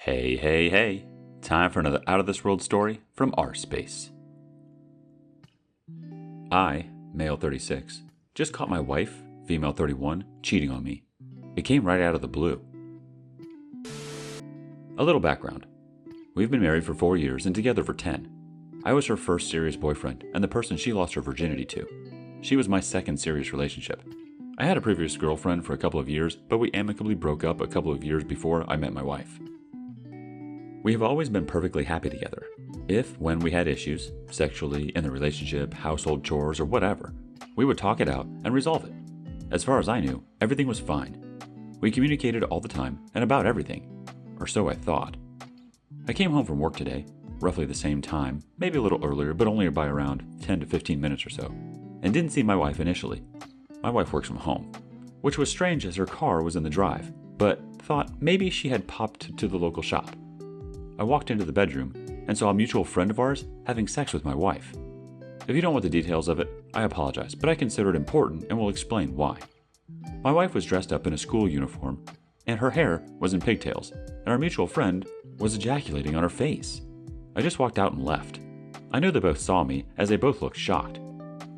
Hey, hey, hey. Time for another out of this world story from our space. I, male 36, just caught my wife, female 31, cheating on me. It came right out of the blue. A little background. We've been married for 4 years and together for 10. I was her first serious boyfriend and the person she lost her virginity to. She was my second serious relationship. I had a previous girlfriend for a couple of years, but we amicably broke up a couple of years before I met my wife. We have always been perfectly happy together. If, when we had issues, sexually, in the relationship, household chores, or whatever, we would talk it out and resolve it. As far as I knew, everything was fine. We communicated all the time and about everything, or so I thought. I came home from work today, roughly the same time, maybe a little earlier, but only by around 10 to 15 minutes or so, and didn't see my wife initially. My wife works from home, which was strange as her car was in the drive, but thought maybe she had popped to the local shop. I walked into the bedroom and saw a mutual friend of ours having sex with my wife. If you don't want the details of it, I apologize, but I consider it important and will explain why. My wife was dressed up in a school uniform, and her hair was in pigtails, and our mutual friend was ejaculating on her face. I just walked out and left. I knew they both saw me, as they both looked shocked.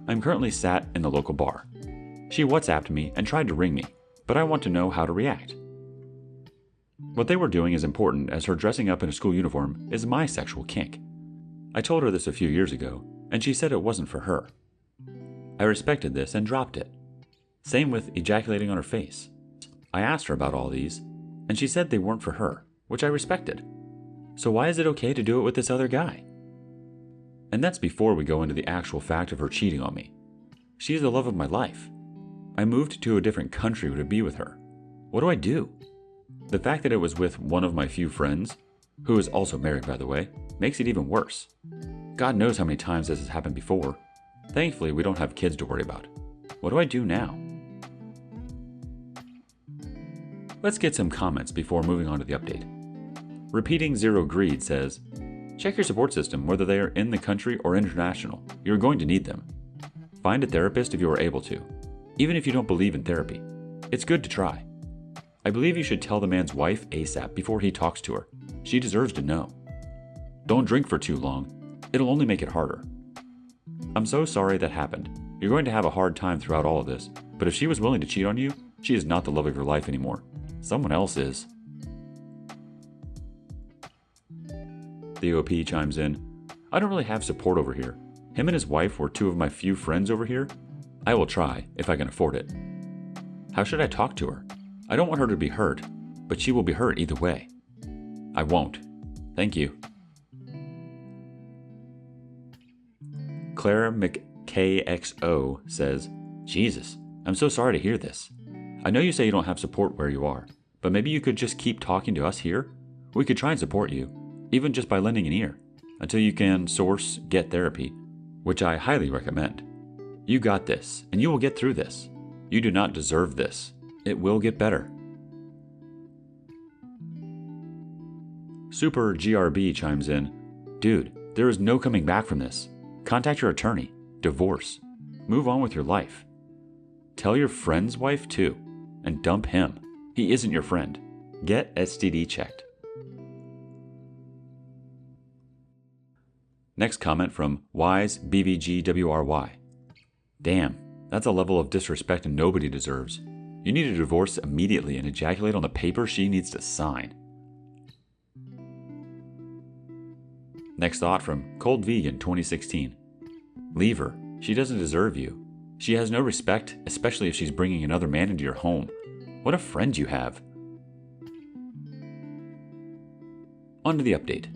I'm currently sat in the local bar. She WhatsApped me and tried to ring me, but I want to know how to react. What they were doing is important, as her dressing up in a school uniform is my sexual kink. I told her this a few years ago, and she said it wasn't for her. I respected this and dropped it. Same with ejaculating on her face. I asked her about all these, and she said they weren't for her, which I respected. So why is it okay to do it with this other guy? And that's before we go into the actual fact of her cheating on me. She is the love of my life. I moved to a different country to be with her. What do I do? The fact that it was with one of my few friends, who is also married by the way, makes it even worse. God knows how many times this has happened before. Thankfully, we don't have kids to worry about. What do I do now? Let's get some comments before moving on to the update. Repeating Zero Greed says, check your support system whether they are in the country or international. You're going to need them. Find a therapist if you are able to, even if you don't believe in therapy. It's good to try. I believe you should tell the man's wife ASAP before he talks to her. She deserves to know. Don't drink for too long. It'll only make it harder. I'm so sorry that happened. You're going to have a hard time throughout all of this, but if she was willing to cheat on you, she is not the love of your life anymore. Someone else is. The OP chimes in, I don't really have support over here. Him and his wife were two of my few friends over here. I will try, if I can afford it. How should I talk to her? I don't want her to be hurt, but she will be hurt either way. I won't. Thank you. Claire McKXO says, Jesus, I'm so sorry to hear this. I know you say you don't have support where you are, but maybe you could just keep talking to us here? We could try and support you, even just by lending an ear, until you can get therapy, which I highly recommend. You got this, and you will get through this. You do not deserve this. It will get better. Super GRB chimes in, dude, there is no coming back from this. Contact your attorney. Divorce. Move on with your life. Tell your friend's wife too, and dump him. He isn't your friend. Get STD checked. Next comment from Wise BVGWRY. Damn, that's a level of disrespect nobody deserves. You need a divorce immediately and ejaculate on the paper she needs to sign. Next thought from Cold Vegan 2016. Leave her. She doesn't deserve you. She has no respect, especially if she's bringing another man into your home. What a friend you have. On to the update.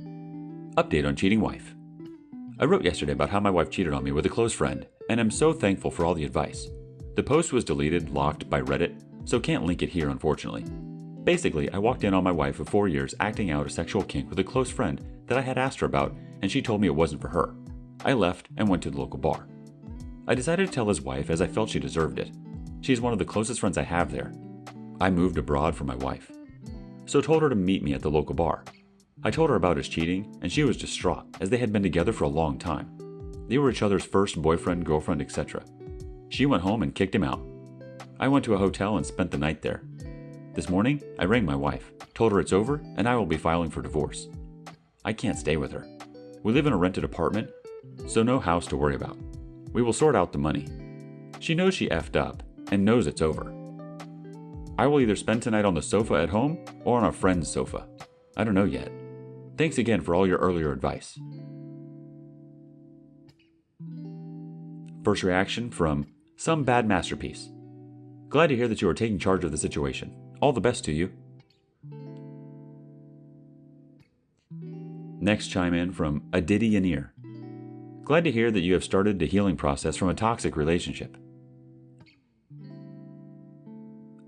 Update on cheating wife. I wrote yesterday about how my wife cheated on me with a close friend, and I'm so thankful for all the advice. The post was deleted, locked by Reddit, so can't link it here unfortunately. Basically, I walked in on my wife of 4 years acting out a sexual kink with a close friend that I had asked her about, and she told me it wasn't for her. I left and went to the local bar. I decided to tell his wife as I felt she deserved it. She's one of the closest friends I have there. I moved abroad for my wife, so told her to meet me at the local bar. I told her about his cheating, and she was distraught as they had been together for a long time. They were each other's first boyfriend, girlfriend, etc. She went home and kicked him out. I went to a hotel and spent the night there. This morning, I rang my wife, told her it's over, and I will be filing for divorce. I can't stay with her. We live in a rented apartment, so no house to worry about. We will sort out the money. She knows she effed up, and knows it's over. I will either spend tonight on the sofa at home, or on a friend's sofa. I don't know yet. Thanks again for all your earlier advice. First reaction from Some Bad Masterpiece. Glad to hear that you are taking charge of the situation. All the best to you. Next chime in from Aditi Yanir. Glad to hear that you have started the healing process from a toxic relationship.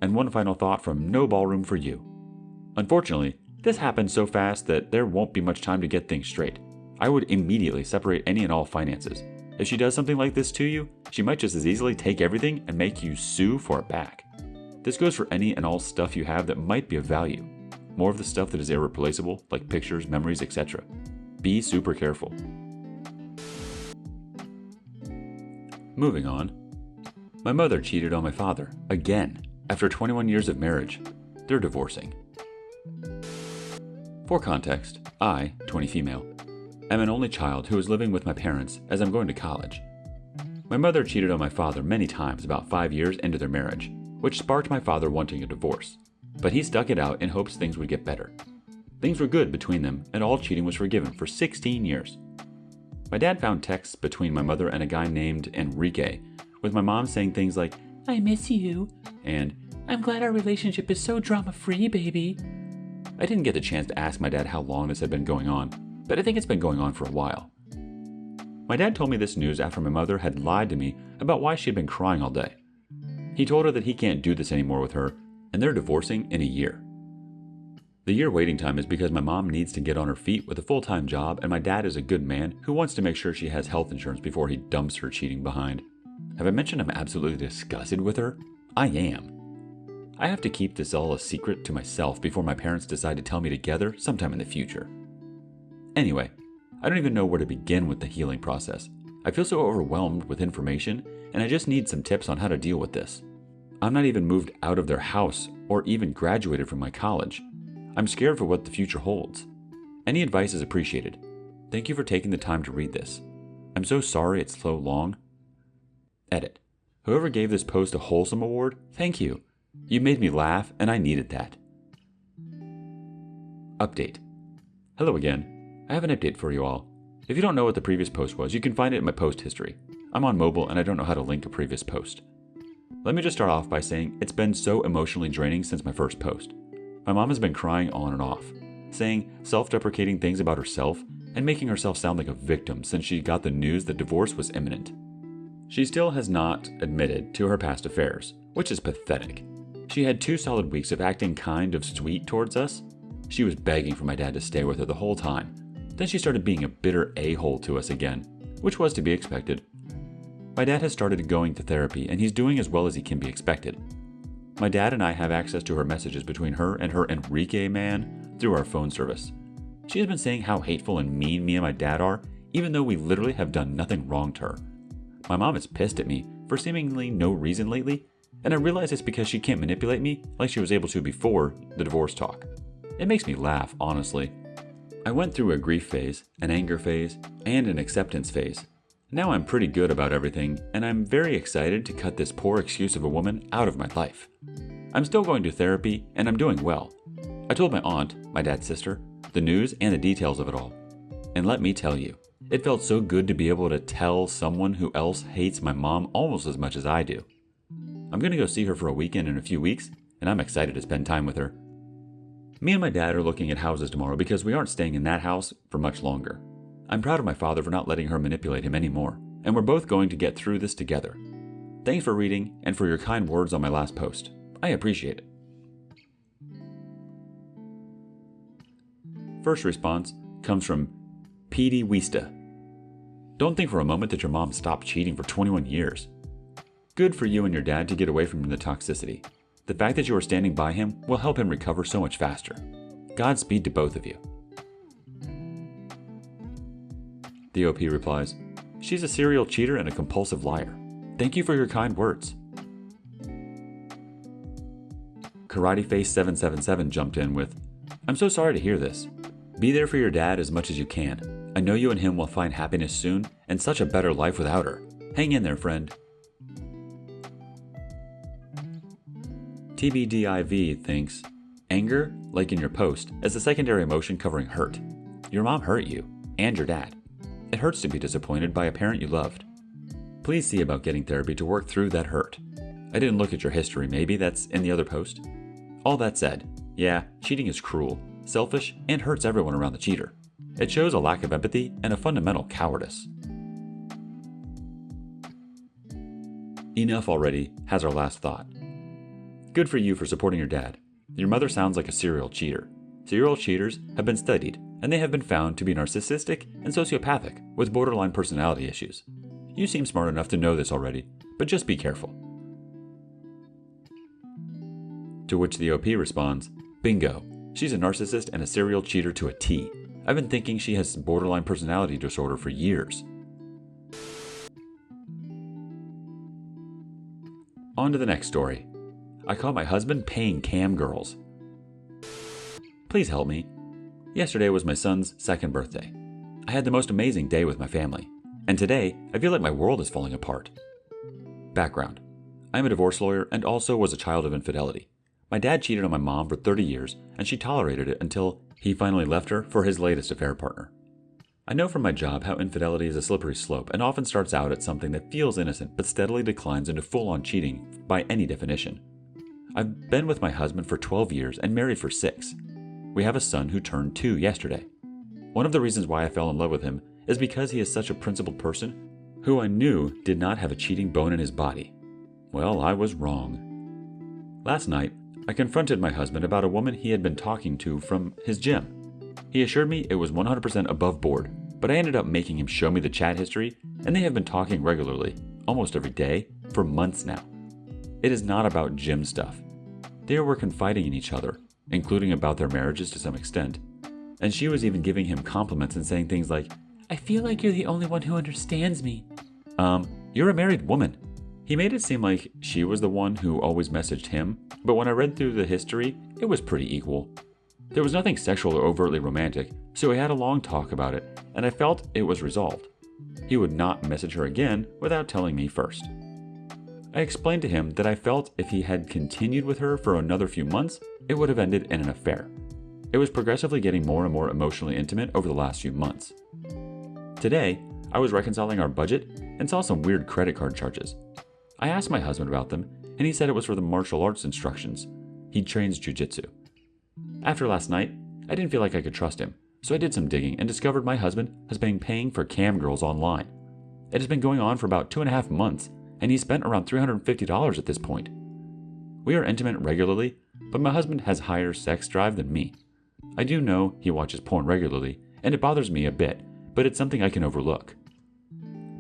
And one final thought from No Ballroom for You. Unfortunately, this happened so fast that there won't be much time to get things straight. I would immediately separate any and all finances. If she does something like this to you, she might just as easily take everything and make you sue for it back. This goes for any and all stuff you have that might be of value. More of the stuff that is irreplaceable, like pictures, memories, etc. Be super careful. Moving on. My mother cheated on my father, again, after 21 years of marriage. They're divorcing. For context, I, 20 female, am an only child who is living with my parents as I'm going to college. My mother cheated on my father many times about 5 years into their marriage, which sparked my father wanting a divorce. But he stuck it out in hopes things would get better. Things were good between them, and all cheating was forgiven for 16 years. My dad found texts between my mother and a guy named Enrique, with my mom saying things like, "I miss you," and "I'm glad our relationship is so drama-free, baby." I didn't get the chance to ask my dad how long this had been going on, but I think it's been going on for a while. My dad told me this news after my mother had lied to me about why she had been crying all day. He told her that he can't do this anymore with her, and they're divorcing in a year. The year waiting time is because my mom needs to get on her feet with a full-time job, and my dad is a good man who wants to make sure she has health insurance before he dumps her cheating behind. Have I mentioned I'm absolutely disgusted with her? I am. I have to keep this all a secret to myself before my parents decide to tell me together sometime in the future. Anyway, I don't even know where to begin with the healing process. I feel so overwhelmed with information, and I just need some tips on how to deal with this. I'm not even moved out of their house or even graduated from my college. I'm scared for what the future holds. Any advice is appreciated. Thank you for taking the time to read this. I'm so sorry it's so long. Edit. Whoever gave this post a wholesome award, thank you. You made me laugh, and I needed that. Update. Hello again. I have an update for you all. If you don't know what the previous post was, you can find it in my post history. I'm on mobile and I don't know how to link a previous post. Let me just start off by saying it's been so emotionally draining since my first post. My mom has been crying on and off, saying self-deprecating things about herself and making herself sound like a victim since she got the news that divorce was imminent. She still has not admitted to her past affairs, which is pathetic. She had 2 solid weeks of acting kind of sweet towards us. She was begging for my dad to stay with her the whole time. Then she started being a bitter a-hole to us again, which was to be expected. My dad has started going to therapy, and he's doing as well as he can be expected. My dad and I have access to her messages between her and her Enrique man through our phone service. She has been saying how hateful and mean me and my dad are, even though we literally have done nothing wrong to her. My mom is pissed at me for seemingly no reason lately, and I realize it's because she can't manipulate me like she was able to before the divorce talk. It makes me laugh, honestly. I went through a grief phase, an anger phase, and an acceptance phase. Now I'm pretty good about everything, and I'm very excited to cut this poor excuse of a woman out of my life. I'm still going to therapy, and I'm doing well. I told my aunt, my dad's sister, the news and the details of it all. And let me tell you, it felt so good to be able to tell someone who else hates my mom almost as much as I do. I'm going to go see her for a weekend in a few weeks, and I'm excited to spend time with her. Me and my dad are looking at houses tomorrow because we aren't staying in that house for much longer. I'm proud of my father for not letting her manipulate him anymore, and we're both going to get through this together. Thanks for reading and for your kind words on my last post. I appreciate it. First response comes from P.D. Wista. Don't think for a moment that your mom stopped cheating for 21 years. Good for you and your dad to get away from the toxicity. The fact that you are standing by him will help him recover so much faster. Godspeed to both of you. The OP replies, she's a serial cheater and a compulsive liar. Thank you for your kind words. KarateFace777 jumped in with, "I'm so sorry to hear this. Be there for your dad as much as you can. I know you and him will find happiness soon and such a better life without her. Hang in there, friend." TBDIV thinks, "Anger, like in your post, is a secondary emotion covering hurt. Your mom hurt you, and your dad. It hurts to be disappointed by a parent you loved. Please see about getting therapy to work through that hurt. I didn't look at your history, maybe that's in the other post. All that said, yeah, cheating is cruel, selfish, and hurts everyone around the cheater. It shows a lack of empathy and a fundamental cowardice." Enough already has our last thought. Good for you for supporting your dad. Your mother sounds like a serial cheater. Serial cheaters have been studied, and they have been found to be narcissistic and sociopathic with borderline personality issues. You seem smart enough to know this already, but just be careful. To which the OP responds, "Bingo. She's a narcissist and a serial cheater to a T. I've been thinking she has borderline personality disorder for years." On to the next story. I caught my husband paying cam girls. Please help me. Yesterday was my son's second birthday. I had the most amazing day with my family. And today, I feel like my world is falling apart. Background. I am a divorce lawyer and also was a child of infidelity. My dad cheated on my mom for 30 years, and she tolerated it until he finally left her for his latest affair partner. I know from my job how infidelity is a slippery slope and often starts out at something that feels innocent but steadily declines into full-on cheating by any definition. I've been with my husband for 12 years and married for 6. We have a son who turned 2 yesterday. One of the reasons why I fell in love with him is because he is such a principled person who I knew did not have a cheating bone in his body. Well, I was wrong. Last night, I confronted my husband about a woman he had been talking to from his gym. He assured me it was 100% above board, but I ended up making him show me the chat history, and they have been talking regularly, almost every day, for months now. It is not about gym stuff. They were confiding in each other, including about their marriages to some extent, and she was even giving him compliments and saying things like, "I feel like you're the only one who understands me." You're a married woman. He made it seem like she was the one who always messaged him, but when I read through the history, it was pretty equal. There was nothing sexual or overtly romantic, so we had a long talk about it, and I felt it was resolved. He would not message her again without telling me first. I explained to him that I felt if he had continued with her for another few months, it would have ended in an affair. It was progressively getting more and more emotionally intimate over the last few months. Today, I was reconciling our budget and saw some weird credit card charges. I asked my husband about them, and he said it was for the martial arts instructions. He trains jiu-jitsu. After last night, I didn't feel like I could trust him, so I did some digging and discovered my husband has been paying for cam girls online. It has been going on for about 2.5 months, and he spent around $350 at this point. We are intimate regularly, but my husband has higher sex drive than me. I do know he watches porn regularly, and it bothers me a bit, but it's something I can overlook.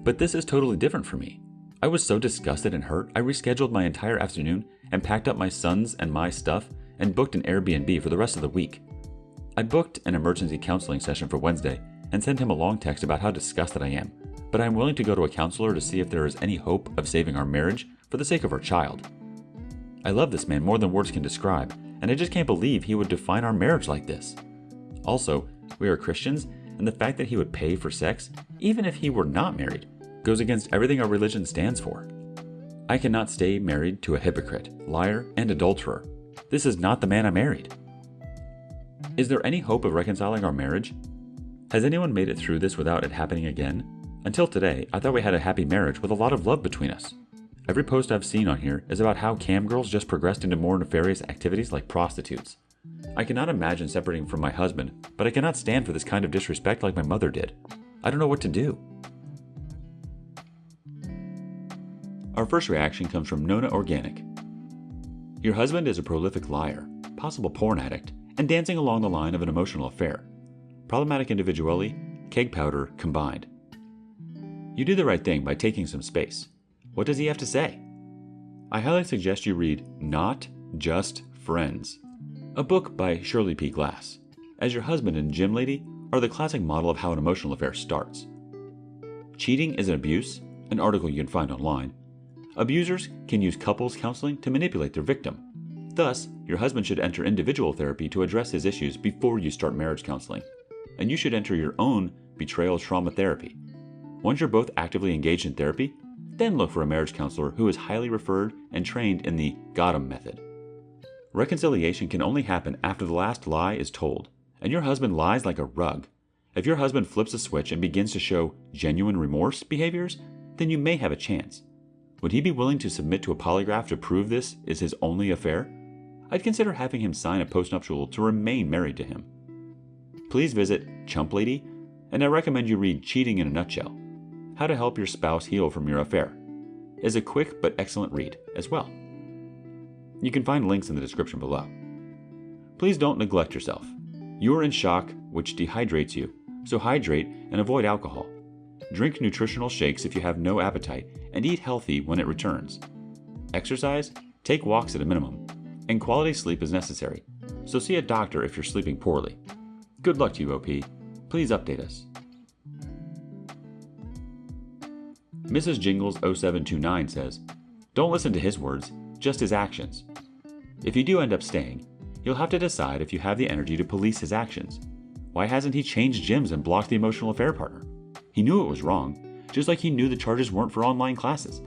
But this is totally different for me. I was so disgusted and hurt, I rescheduled my entire afternoon and packed up my son's and my stuff and booked an Airbnb for the rest of the week. I booked an emergency counseling session for Wednesday and sent him a long text about how disgusted I am, but I'm willing to go to a counselor to see if there is any hope of saving our marriage for the sake of our child. I love this man more than words can describe, and I just can't believe he would define our marriage like this. Also, we are Christians, and the fact that he would pay for sex, even if he were not married, goes against everything our religion stands for. I cannot stay married to a hypocrite, liar, and adulterer. This is not the man I married. Is there any hope of reconciling our marriage? Has anyone made it through this without it happening again? Until today, I thought we had a happy marriage with a lot of love between us. Every post I've seen on here is about how cam girls just progressed into more nefarious activities like prostitutes. I cannot imagine separating from my husband, but I cannot stand for this kind of disrespect like my mother did. I don't know what to do. Our first reaction comes from Nona Organic. Your husband is a prolific liar, possible porn addict, and dancing along the line of an emotional affair. Problematic individuality, keg powder combined. You did the right thing by taking some space. What does he have to say? I highly suggest you read Not Just Friends, a book by Shirley P. Glass, as your husband and gym lady are the classic model of how an emotional affair starts. Cheating is an abuse, an article you can find online. Abusers can use couples counseling to manipulate their victim. Thus, your husband should enter individual therapy to address his issues before you start marriage counseling. And you should enter your own betrayal trauma therapy. Once you're both actively engaged in therapy, then look for a marriage counselor who is highly referred and trained in the got 'em method. Reconciliation can only happen after the last lie is told, and your husband lies like a rug. If your husband flips a switch and begins to show genuine remorse behaviors, then you may have a chance. Would he be willing to submit to a polygraph to prove this is his only affair? I'd consider having him sign a postnuptial to remain married to him. Please visit Chump Lady, and I recommend you read Cheating in a Nutshell: How to Help Your Spouse Heal from Your Affair. It's a quick but excellent read as well. You can find links in the description below. Please don't neglect yourself. You are in shock, which dehydrates you, so hydrate and avoid alcohol. Drink nutritional shakes if you have no appetite, and eat healthy when it returns. Exercise, take walks at a minimum, and quality sleep is necessary, so see a doctor if you're sleeping poorly. Good luck to you, OP. Please update us. Mrs. Jingles 0729 says, don't listen to his words, just his actions. If you do end up staying, you'll have to decide if you have the energy to police his actions. Why hasn't he changed gyms and blocked the emotional affair partner? He knew it was wrong, just like he knew the charges weren't for online classes.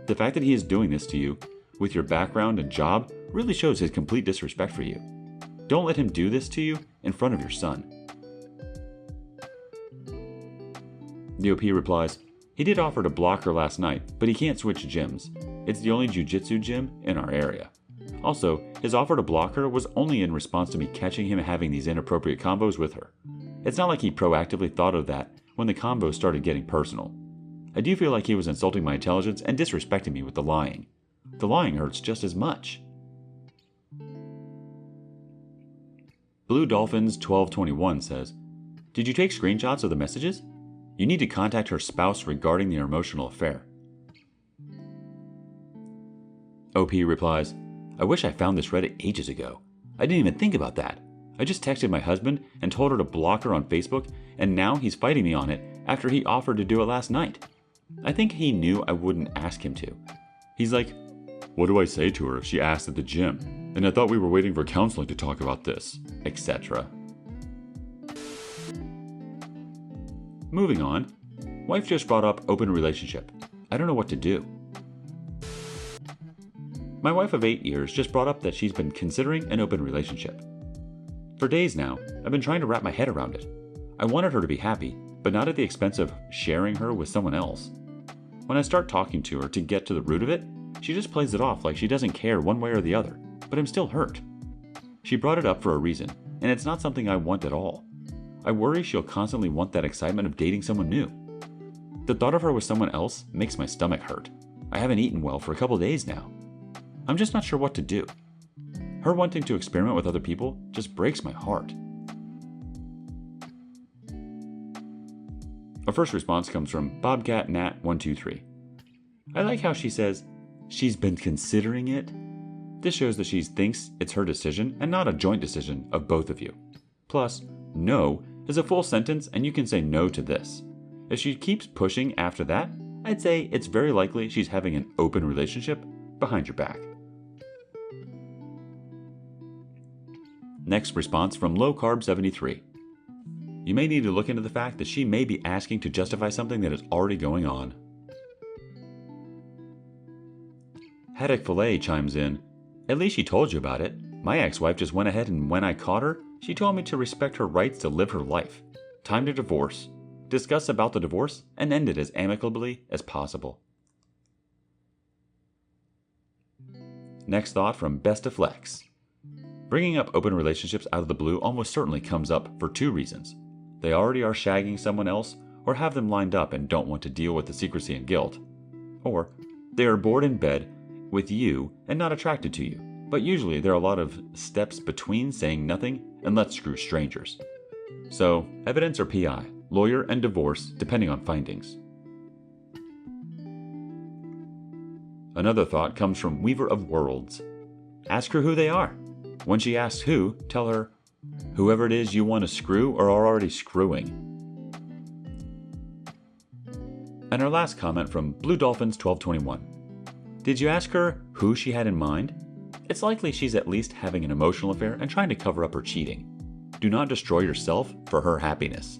The fact that he is doing this to you, with your background and job, really shows his complete disrespect for you. Don't let him do this to you in front of your son. The OP replies, he did offer to block her last night, but he can't switch gyms. It's the only jiu-jitsu gym in our area. Also, his offer to block her was only in response to me catching him having these inappropriate combos with her. It's not like he proactively thought of that when the combos started getting personal. I do feel like he was insulting my intelligence and disrespecting me with the lying. The lying hurts just as much. Blue Dolphins 1221 says, did you take screenshots of the messages? You need to contact her spouse regarding their emotional affair. OP replies, I wish I found this Reddit ages ago. I didn't even think about that. I just texted my husband and told her to block her on Facebook, and now he's fighting me on it after he offered to do it last night. I think he knew I wouldn't ask him to. He's like, what do I say to her if she asked at the gym? And I thought we were waiting for counseling to talk about this, etc. Moving on, wife just brought up open relationship. I don't know what to do. My wife of 8 years just brought up that she's been considering an open relationship. For days now, I've been trying to wrap my head around it. I wanted her to be happy, but not at the expense of sharing her with someone else. When I start talking to her to get to the root of it, she just plays it off like she doesn't care one way or the other, but I'm still hurt. She brought it up for a reason, and it's not something I want at all. I worry she'll constantly want that excitement of dating someone new. The thought of her with someone else makes my stomach hurt. I haven't eaten well for a couple days now. I'm just not sure what to do. Her wanting to experiment with other people just breaks my heart. Our first response comes from BobcatNat123. I like how she says, she's been considering it. This shows that she thinks it's her decision and not a joint decision of both of you. Plus, no is a full sentence and you can say no to this. If she keeps pushing after that, I'd say it's very likely she's having an open relationship behind your back. Next response from LowCarb73. You may need to look into the fact that she may be asking to justify something that is already going on. Haddock Filet chimes in, at least she told you about it. My ex-wife just went ahead and when I caught her, she told me to respect her rights to live her life. Time to divorce. Discuss about the divorce and end it as amicably as possible. Next thought from Bestaflex. Bringing up open relationships out of the blue almost certainly comes up for two reasons. They already are shagging someone else, or have them lined up and don't want to deal with the secrecy and guilt. Or they are bored in bed with you and not attracted to you, but usually there are a lot of steps between saying nothing and let's screw strangers. So, evidence or PI, lawyer and divorce depending on findings. Another thought comes from Weaver of Worlds. Ask her who they are. When she asks who, tell her, whoever it is you want to screw or are already screwing. And our last comment from Blue Dolphins 1221. Did you ask her who she had in mind? it's likely she's at least having an emotional affair and trying to cover up her cheating. Do not destroy yourself for her happiness.